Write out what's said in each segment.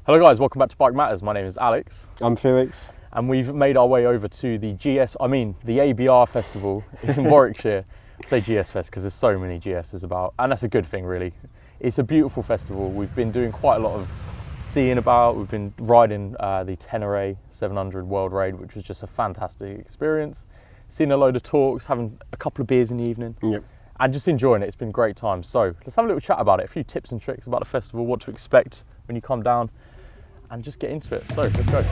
Hello guys, welcome back to Bike Matters. My name is Alex. I'm Felix. And we've made our way over to the the ABR Festival in Warwickshire. I say GS Fest because there's so many GSs about, and that's a good thing really. It's a beautiful festival. We've been doing quite a lot of seeing about. We've been riding the Tenere 700 World Raid, which was just a fantastic experience. Seeing a load of talks, having a couple of beers in the evening. Yep. And just enjoying it. It's been a great time. So let's have a little chat about it, a few tips and tricks about the festival, what to expect when you come down, and just get into it. So let's go.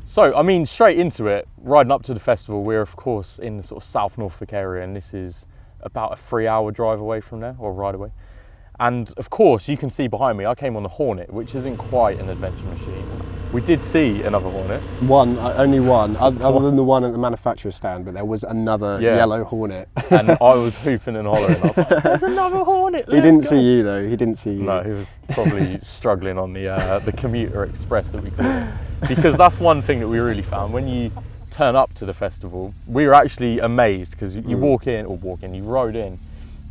So, I mean, straight into it, riding up to the festival, we're of course in the sort of South Norfolk area, and this is about a 3-hour drive away from there, or ride away. And of course, you can see behind me, I came on the Hornet, which isn't quite an adventure machine. We did see another Hornet. Only one, other than the one at the manufacturer's stand, but there was another yellow Hornet. And I was hooping and hollering. I was like, there's another Hornet, He didn't see you though, he didn't see you. No, he was probably struggling on the commuter express that we call it. Because that's one thing that we really found. When you turn up to the festival, we were actually amazed because you you rode in,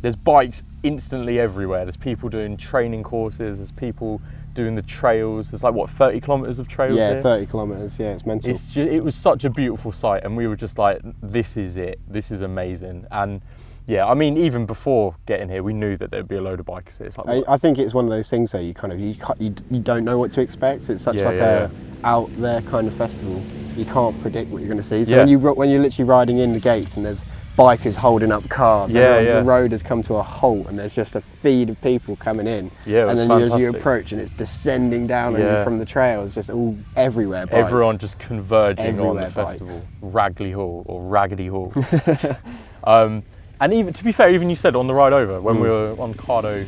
there's bikes instantly everywhere. There's people doing training courses, there's people doing the trails. There's like, what, 30 kilometres of trails Yeah, here? 30 kilometres, yeah, it's mental. It was such a beautiful sight, and we were just like, this is it, this is amazing. And yeah, I mean, even before getting here, we knew that there'd be a load of bikers here. It's like, I think it's one of those things though, you don't know what to expect. It's such a out there kind of festival. You can't predict what you're going to see. So when you're literally riding in the gates and there's bikers holding up cars, the road has come to a halt and there's just a feed of people coming in. Yeah, and then as you approach and it's descending down on you from the trails, just all everywhere bikes. Everyone just converging everywhere on the bikes. festival. Ragley Hall or Raggedy Hall. And even, to be fair, even you said on the ride over, when we were on Cardo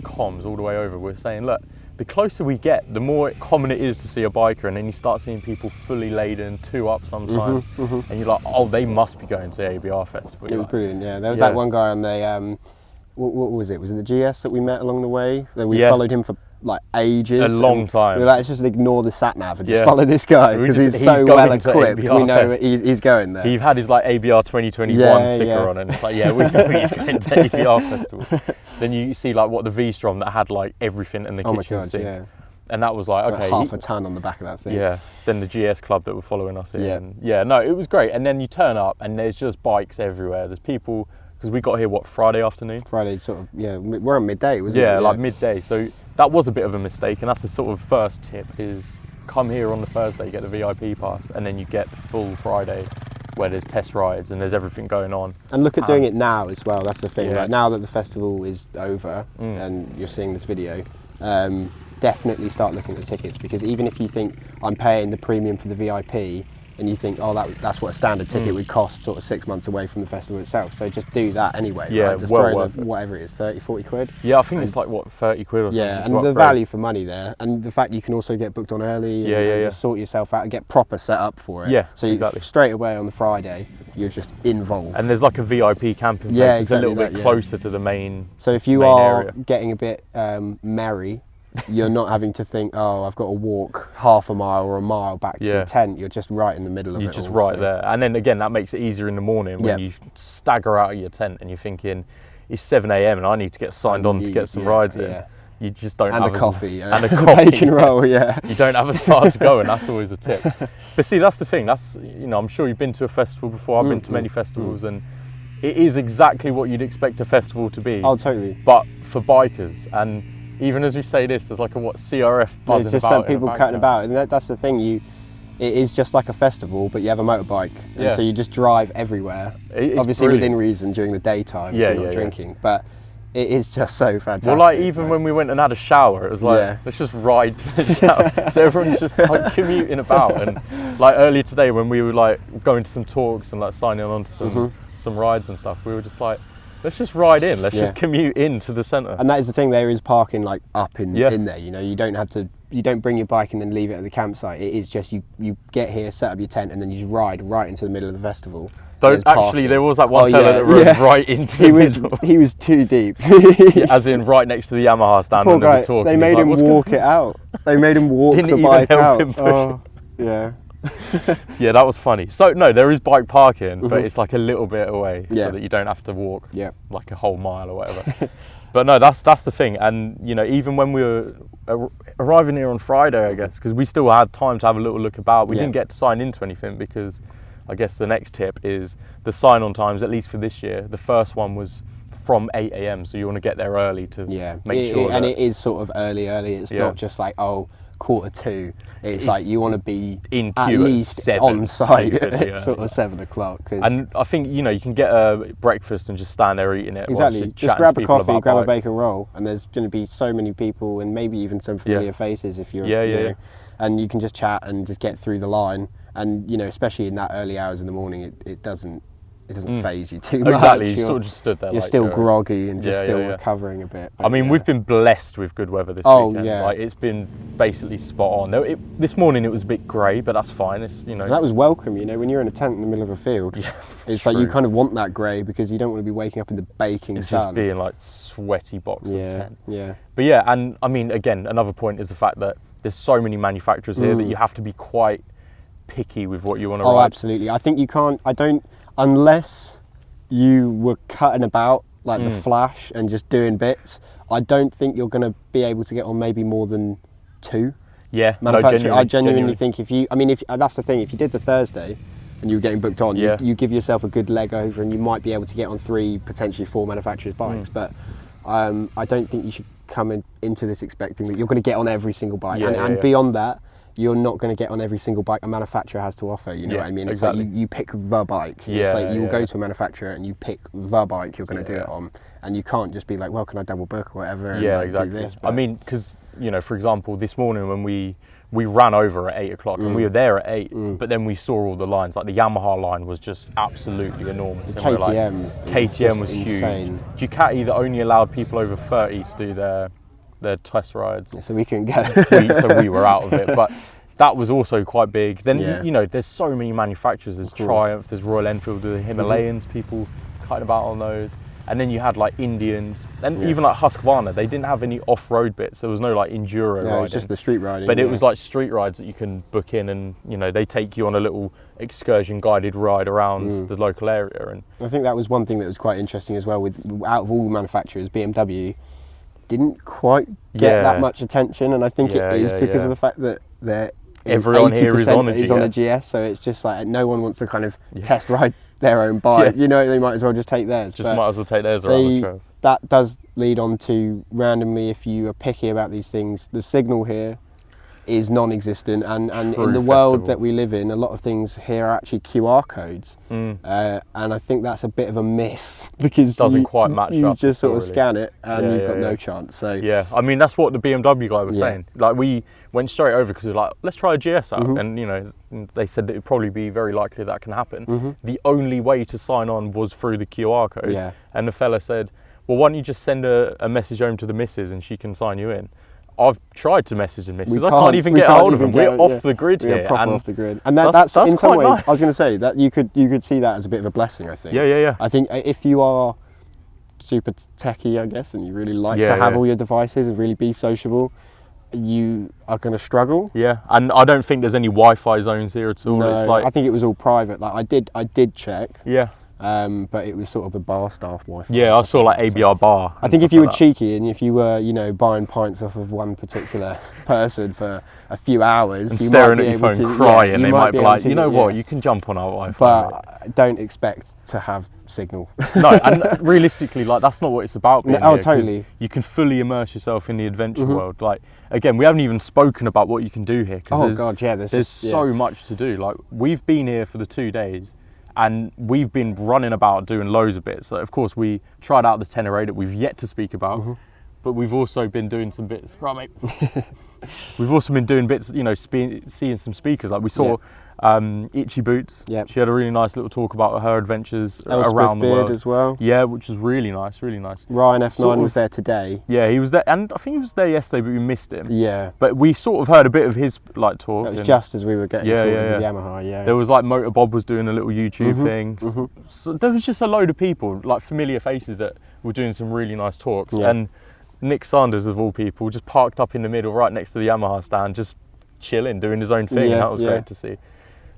comms all the way over, we were saying, look, the closer we get, the more common it is to see a biker, and then you start seeing people fully laden, 2 up sometimes, and you're like, oh, they must be going to ABR Festival. It was brilliant, yeah. There was that one guy on the, what was it? Was it the GS that we met along the way? That we followed him for like ages. A long time. We were like, let's just ignore the sat nav and just follow this guy because he's so well equipped. We know he's going there. He had his like ABR 2021 sticker on, and it's like, yeah, we know he's going to ABR Festival. Then you see like what the V-Strom that had like everything in the kitchen sink. Yeah. And that was like, okay, half a ton on the back of that thing. Yeah. Then the GS club that were following us in. Yeah. No, it was great. And then you turn up and there's just bikes everywhere. There's people, because we got here, what, Friday afternoon? Friday, sort of, we're on midday, wasn't it? Yeah, like midday. So that was a bit of a mistake, and that's the sort of first tip is come here on the Thursday, get the VIP pass, and then you get the full Friday where there's test rides and there's everything going on. And look at doing it now as well, that's the thing. Like now that the festival is over and you're seeing this video, definitely start looking at the tickets, because even if you think I'm paying the premium for the VIP, and you think, oh, that's what a standard ticket would cost sort of 6 months away from the festival itself. So just do that anyway. Yeah, right? Just well throw whatever it is, 30, 40 quid. Yeah, I think it's like, what, 30 quid or something. Yeah, and the value for money there, and the fact you can also get booked on early and just sort yourself out and get proper set up for it. Yeah, so straight away on the Friday, you're just involved. And there's like a VIP camping place. It's a little bit closer to the main So if you are area. Getting a bit merry, you're not having to think, oh, I've got to walk half a mile or a mile back to the tent. You're just right in the middle of it. You're just there. And then again, that makes it easier in the morning when you stagger out of your tent and you're thinking, it's 7 a.m. and I need to get signed on to get some rides in. You just don't have a coffee. And a coffee. Bacon roll, yeah. You don't have as far to go, and that's always a tip. But see, that's the thing. That's, I'm sure you've been to a festival before. I've been to many festivals, and it is exactly what you'd expect a festival to be. Oh, totally. But for bikers, and even as we say this, there's like a CRF buzzing There's just about some people cutting about, and that's the thing. it is just like a festival, but you have a motorbike, and so you just drive everywhere. Obviously within reason during the daytime, if you're not drinking, but it is just so fantastic. Well, like even when we went and had a shower, it was like, let's just ride to the shower. So everyone's just like commuting about. And like earlier today when we were like going to some talks and like signing on to some rides and stuff, we were just like, let's just ride in, let's just commute into the centre. And that is the thing, there is parking like up in there, you know, you don't have to, you don't bring your bike and then leave it at the campsite. It is just, you get here, set up your tent, and then you just ride right into the middle of the festival. Actually, there was that one fella that rode right into the middle. He was too deep. As in right next to the Yamaha stand. Poor guy, they made him walk it out. They made him walk the bike out. Oh, yeah. Yeah, that was funny. So no, there is bike parking, but it's like a little bit away, so that you don't have to walk like a whole mile or whatever. But no, that's the thing. And you know, even when we were arriving here on Friday, I guess, because we still had time to have a little look about, we didn't get to sign into anything because I guess the next tip is the sign-on times, at least for this year. The first one was from 8 AM, so you want to get there early to make sure. And it is sort of early. It's not just like, oh, 1:45. It's like you want to be in queue at least 7, on site at sort of 7 o'clock. And I think, you know, you can get a breakfast and just stand there eating it. Exactly. Just grab a coffee, grab a bacon roll, and there's going to be so many people and maybe even some familiar faces if you're, you know, and you can just chat and just get through the line. And you know, especially in that early hours in the morning, it doesn't phase you too much. Exactly, you sort of just stood there. You're like, still groggy and just still recovering a bit. I mean, we've been blessed with good weather this weekend. Like it's been basically spot on. This morning it was a bit grey, but that's fine. It's, you know, that was welcome. You know, when you're in a tent in the middle of a field, it's like you kind of want that grey because you don't want to be waking up in the baking sun. It's just being like sweaty box of tent. Yeah. But yeah, and I mean, again, another point is the fact that there's so many manufacturers here that you have to be quite picky with what you want to ride. Oh, absolutely. I think you can't, unless you were cutting about like the Flash and just doing bits, I don't think you're going to be able to get on maybe more than 2 manufacturers. I genuinely think if that's the thing, if you did the Thursday and you were getting booked on, you give yourself a good leg over and you might be able to get on 3, potentially 4 manufacturers' bikes. But I don't think you should come into this expecting that you're going to get on every single bike. And beyond that, you're not going to get on every single bike a manufacturer has to offer, you know what I mean? It's like you pick the bike. It's like you go to a manufacturer and you pick the bike you're going to do it on. And you can't just be like, well, can I double book or whatever and do this? But I mean, because, you know, for example, this morning when we ran over at 8 o'clock and we were there at 8, but then we saw all the lines. Like the Yamaha line was just absolutely enormous. And KTM was insane. Huge. Ducati that only allowed people over 30 to do their test rides. So we couldn't go. So we were out of it. But that was also quite big. Then, you know, there's so many manufacturers. There's Triumph, there's Royal Enfield, the Himalayans, people cutting about on those. And then you had like Indians, and even like Husqvarna, they didn't have any off-road bits. There was no like enduro riding. It was just the street riding. But it was like street rides that you can book in, and you know, they take you on a little excursion guided ride around the local area. And I think that was one thing that was quite interesting as well. With out of all manufacturers, BMW didn't quite get that much attention, and I think it is because of the fact that everyone here is on a GS, so it's just like no one wants to kind of test ride their own bike. You know, they might as well just take theirs. Might as well take theirs around the trails. That does lead on to, randomly, if you are picky about these things, the signal here is non-existent, and in the world that we live in, a lot of things here are actually QR codes, and I think that's a bit of a miss because it doesn't quite match up. You just sort of scan it and you've got no chance. So I mean, that's what the BMW guy was saying. Like, we went straight over because we were like, let's try a GS out, and you know, they said that it'd probably be very likely that can happen. The only way to sign on was through the QR code, and the fella said, well, why don't you just send a message home to the missus and she can sign you in. I've tried to message the missus. I can't even get a hold of him. We're off the grid here. Proper off the grid. And that's in some ways, nice. I was going to say that you could see that as a bit of a blessing, I think. Yeah. I think if you are super techie, I guess, and you really like to have all your devices and really be sociable, you are going to struggle. Yeah, and I don't think there's any Wi-Fi zones here at all. No, it's like, I think it was all private. Like I did check. Yeah. But it was sort of a bar staff Wi-Fi. Yeah, I saw like ABR bar. I think if you were cheeky and if you were, you know, buying pints off of one particular person for a few hours, and you staring might be at your able phone to, crying, they might be like, to, you know what, you can jump on our Wi-Fi. But don't expect to have signal. No, and realistically, like that's not what it's about. Being Oh, here, 'cause totally. You can fully immerse yourself in the adventure world. Like again, we haven't even spoken about what you can do here. Oh god, yeah. There's so much to do. Like we've been here for the 2 days, and we've been running about doing loads of bits. So of course, we tried out the Tenere that we've yet to speak about, but we've also been doing some bits. Right, mate. We've also been doing bits, you know, seeing some speakers. Like we saw Itchy Boots. Yeah. She had a really nice little talk about her adventures around the Beard world as well. Yeah, which was really nice, really nice. Ryan F9 Sort of- was there today. Yeah, he was there, and I think he was there yesterday, but we missed him. Yeah. But we sort of heard a bit of his like talk. That was and just as we were getting Yeah, sorted yeah, with yeah. Yamaha, yeah. There was like Motor Bob was doing a little YouTube thing. So there was just a load of people, like familiar faces that were doing some really nice talks. Yeah. And Nick Sanders, of all people, just parked up in the middle right next to the Yamaha stand, just chilling, doing his own thing. Yeah, And that was yeah. great to see.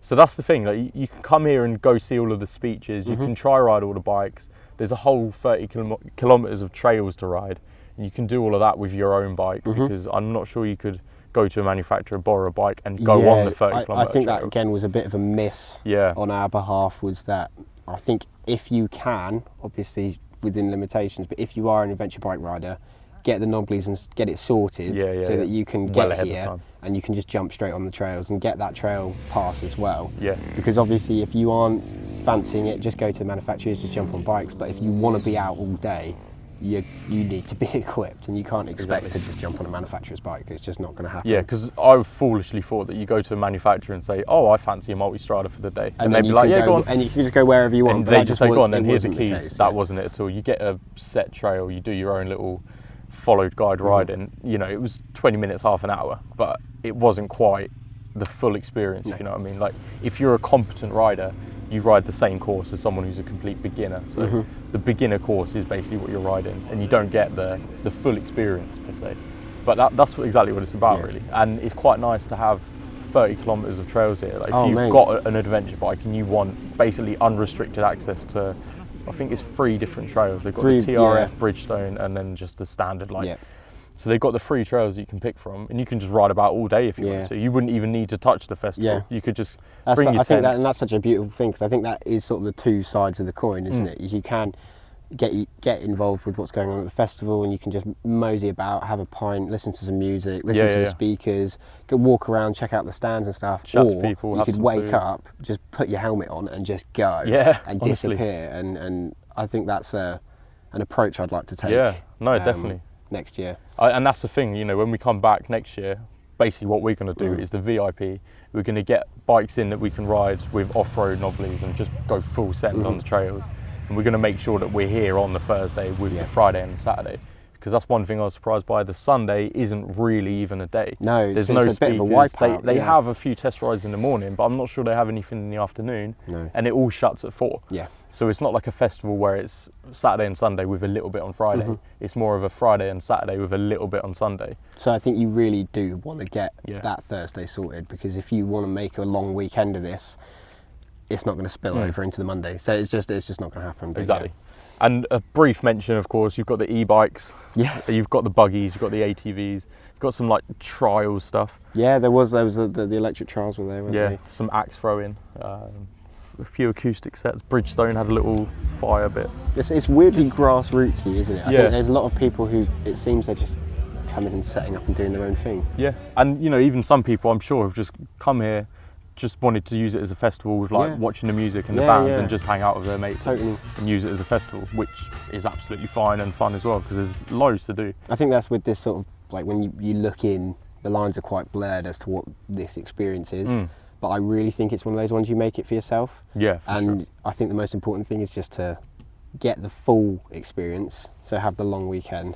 So that's the thing, like you can come here and go see all of the speeches, you can try ride all the bikes. There's a whole 30 kilometers of trails to ride, and you can do all of that with your own bike, because I'm not sure you could go to a manufacturer, borrow a bike and go on the 30 kilometer I think that trails. again was a bit of a miss Yeah. on our behalf, was that I think if you can, obviously within limitations, but if you are an adventure bike rider, get the knobblies and get it sorted so that you can Well get ahead of here time. and you can just jump straight on the trails and get that trail pass as well. Yeah. Because obviously if you aren't fancying it, just go to the manufacturers, just jump on bikes. But if you want to be out all day, you need to be equipped, and you can't expect to just jump on a manufacturer's bike. It's just not going to happen. Yeah, because I foolishly thought that you go to a manufacturer and say, "Oh, I fancy a multi-strada for the day," And they'd then be you like, can "Yeah, go on." and you can just go wherever you want. And but they that just say, wa- "Go on, it then here's the wasn't keys." case, That yeah. wasn't it at all. You get a set trail, you do your own little followed guide riding. You know, it was 20 minutes, half an hour, but it wasn't quite the full experience. If you know what I mean. Like, if you're a competent rider, you ride the same course as someone who's a complete beginner. So the beginner course is basically what you're riding, and you don't get the full experience per se. But that's exactly what it's about, really. And it's quite nice to have 30 kilometers of trails here. Like, if you've got an adventure bike and you want basically unrestricted access to, I think it's 3 different trails. They've got the TRF, Bridgestone, and then just the standard like. So they've got the 3 trails that you can pick from, and you can just ride about all day if you want to. You wouldn't even need to touch the festival. You could just bring your tent. And that's such a beautiful thing, because I think that is sort of the 2 sides of the coin, isn't it? Is you can get involved with what's going on at the festival, and you can just mosey about, have a pint, listen to some music, listen to the speakers, go walk around, check out the stands and stuff. Chat or to people, you could some wake food. up, just put your helmet on and just go and honestly. disappear. And I think that's an approach I'd like to take. Yeah, no, definitely. Next year. And that's the thing, you know, when we come back next year, basically what we're going to do is the VIP. We're going to get bikes in that we can ride with off-road knobblies and just go full send on the trails. And we're going to make sure that we're here on the Thursday with the Friday and the Saturday. Because that's one thing I was surprised by. The Sunday isn't really even a day. No, there's it's no a bit of a wipeout. They have a few test rides in the morning, but I'm not sure they have anything in the afternoon. No. And it all shuts at 4. Yeah. So it's not like a festival where it's Saturday and Sunday with a little bit on Friday. It's more of a Friday and Saturday with a little bit on Sunday. So I think you really do want to get that Thursday sorted, because if you want to make a long weekend of this, it's not going to spill over into the Monday. So it's just not going to happen. Exactly. And a brief mention, of course, you've got the e-bikes. Yeah. You've got the buggies. You've got the ATVs. You've got some like trial stuff. Yeah, there was the electric trials were there, weren't they? Some axe throwing. A few acoustic sets. Bridgestone had a little fire bit. It's weirdly grassrootsy, isn't it? I Yeah. think there's a lot of people who, it seems, they're just coming and setting up and doing their own thing. Yeah, and you know, even some people I'm sure have just come here, just wanted to use it as a festival with like watching the music and the bands and just hang out with their mates and use it as a festival, which is absolutely fine and fun as well, because there's loads to do. I think that's with this sort of, like, when you look in, the lines are quite blurred as to what this experience is. But I really think it's one of those ones you make it for yourself. Yeah, and I think the most important thing is just to get the full experience, so have the long weekend,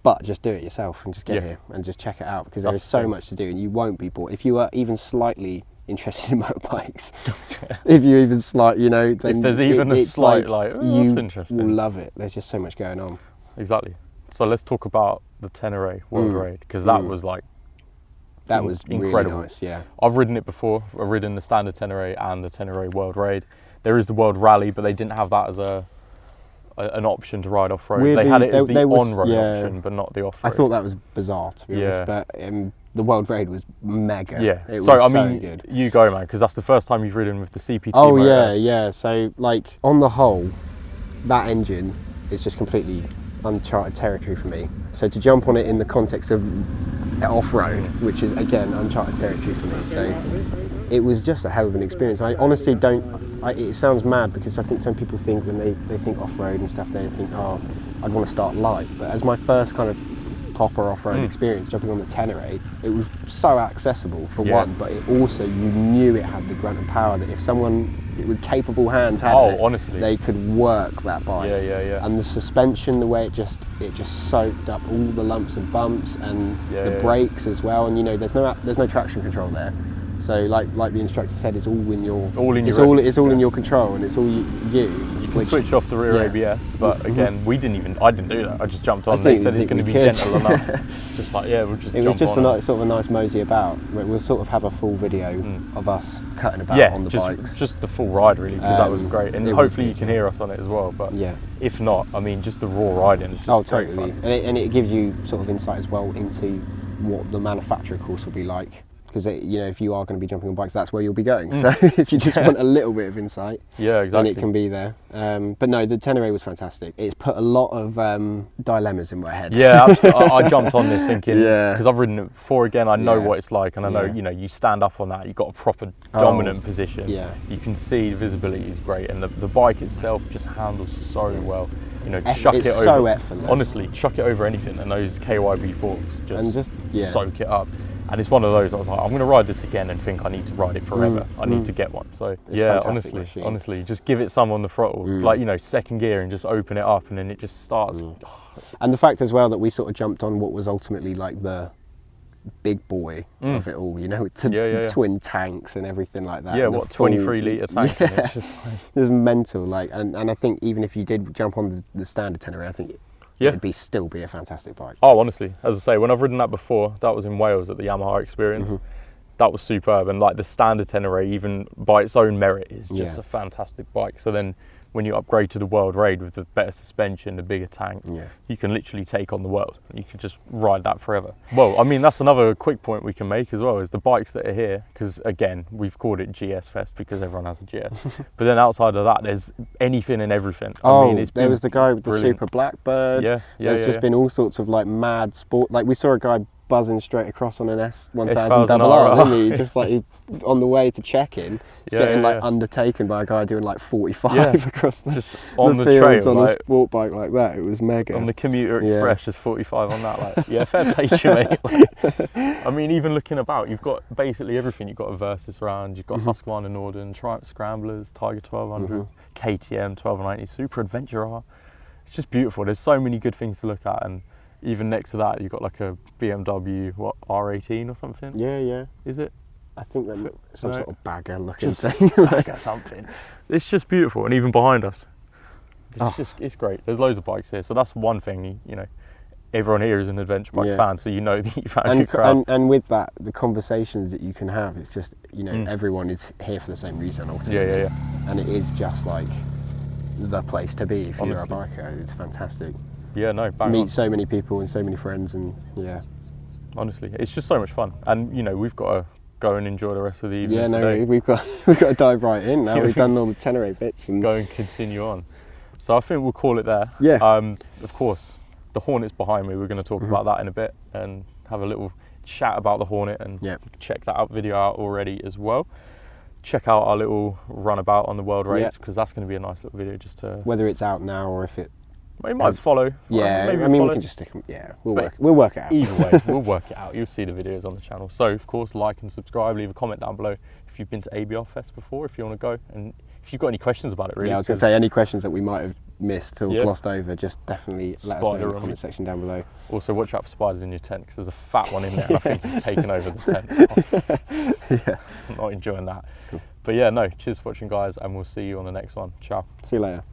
but just do it yourself and just get here and just check it out, because there is so much to do and you won't be bored. If you are even slightly interested in motorbikes, if you even then if there's even a slight like, oh, you that's interesting, will love it. There's just so much going on. Exactly. So let's talk about the Tenere World Raid, because that was like, that was incredible. Really nice, yeah. I've ridden it before. I've ridden the standard Tenere and the Tenere World Raid. There is the World Rally, but they didn't have that as an option to ride off-road. Weirdly, they had it as the on-road option, but not the off-road. I thought that was bizarre, to be honest, but the World Raid was mega. Yeah, it so was I mean, good. You go, man, because that's the first time you've ridden with the CPT Oh motor. yeah. So like, on the whole, that engine is just completely uncharted territory for me. So to jump on it in the context of off-road, which is again uncharted territory for me, so it was just a hell of an experience. I honestly it sounds mad because I think some people think when they think off-road and stuff, they think, oh, I'd want to start light. But as my first kind of proper off-road experience, jumping on the Tenere, it was so accessible for one, but it also, you knew it had the grunt and power that if someone with capable hands had honestly, they could work that bike. And the suspension, the way it just soaked up all the lumps and bumps, and the brakes as well. And you know, there's no traction control there. So like the instructor said, it's all in your in your control, and it's all you can switch off the rear ABS, but again, I didn't do that. I just jumped on. They said it's going to be gentle enough. Just like we'll just. It was just sort of a nice mosey about. We'll sort of have a full video of us cutting about on the bikes. Just the full ride really, because that was great, and hopefully you can hear us on it as well. But if not, I mean, just the raw riding is just great fun. And it gives you sort of insight as well into what the manufacturer course will be like. Because you know, if you are going to be jumping on bikes, that's where you'll be going. So if you just want a little bit of insight, then it can be there. But no, the Tenere was fantastic. It's put a lot of dilemmas in my head. Yeah, I jumped on this thinking, because I've ridden it before. Again, I know what it's like, and I know you know, you stand up on that, you've got a proper dominant position. You can see the visibility is great, and the bike itself just handles so well. You know, chuck it over. So effortless. Honestly, chuck it over anything, and those KYB forks just soak it up. And it's one of those, I was like, I'm going to ride this again and think I need to ride it forever. I need to get one. So it's honestly, just give it some on the throttle, like, you know, second gear, and just open it up, and then it just starts. And the fact as well that we sort of jumped on what was ultimately like the big boy of it all, you know, with the twin tanks and everything like that. Yeah, what, 23-litre tank? It's just like... It was mental, like, and I think even if you did jump on the standard Tenere, I think it'd still be a fantastic bike. Oh, honestly, as I say, when I've ridden that before, that was in Wales at the Yamaha Experience. That was superb, and like the standard Tenere, even by its own merit, is just a fantastic bike. So then when you upgrade to the World Raid with the better suspension, the bigger tank, you can literally take on the world. You can just ride that forever. Well, I mean, that's another quick point we can make as well, is the bikes that are here, because again, we've called it GS Fest because everyone has a GS. But then outside of that, there's anything and everything. I mean, there was the guy with the Super Blackbird. There's just been all sorts of like mad sport. Like we saw a guy buzzing straight across on an S1000RR, didn't he? Just like on the way to check-in, getting like undertaken by a guy doing like 45 across the fields trail, on a sport bike like that. It was mega. On the Commuter Express, just 45 on that. Like, fair play to you, mate. Like, I mean, even looking about, you've got basically everything. You've got a Versys around, you've got Husqvarna Norden, Triumph Scramblers, Tiger 1200, KTM 1290, Super Adventure R. It's just beautiful. There's so many good things to look at, and even next to that, you've got like a BMW, what, R18 or something? Yeah. Is it? I think that some sort of bagger looking thing. Bagger something. It's just beautiful, and even behind us, it's great. There's loads of bikes here, so that's one thing. You know, everyone here is an adventure bike fan, so you know that you found your crowd. And with that, the conversations that you can have, it's just, you know, everyone is here for the same reason ultimately. And it is just like the place to be if you're a biker. It's fantastic. Yeah, no, bang meet on. So many people and so many friends, and honestly, it's just so much fun. And you know, we've got to go and enjoy the rest of the evening today. We've got to dive right in now. We've done all the Tenere bits and go and continue on. So I think we'll call it there. Of course, the Hornet's behind me. We're going to talk about that in a bit and have a little chat about the Hornet, and check that video out already as well. Check out our little runabout on the World Raids, because that's going to be a nice little video just to... Whether it's out now or if it... We might follow. Yeah, I mean, we can just stick them. Yeah, we'll work it out. Either way, we'll work it out. You'll see the videos on the channel. So, of course, like and subscribe. Leave a comment down below if you've been to ABR Fest before, if you want to go, and if you've got any questions about it, really. Yeah, I was going to say, any questions that we might have missed or glossed over, just definitely let us know in the comment section down below. Also, watch out for spiders in your tent, because there's a fat one in there, and I think it's taken over the tent. I'm not enjoying that. Cool. But yeah, no, cheers for watching, guys, and we'll see you on the next one. Ciao. See you later.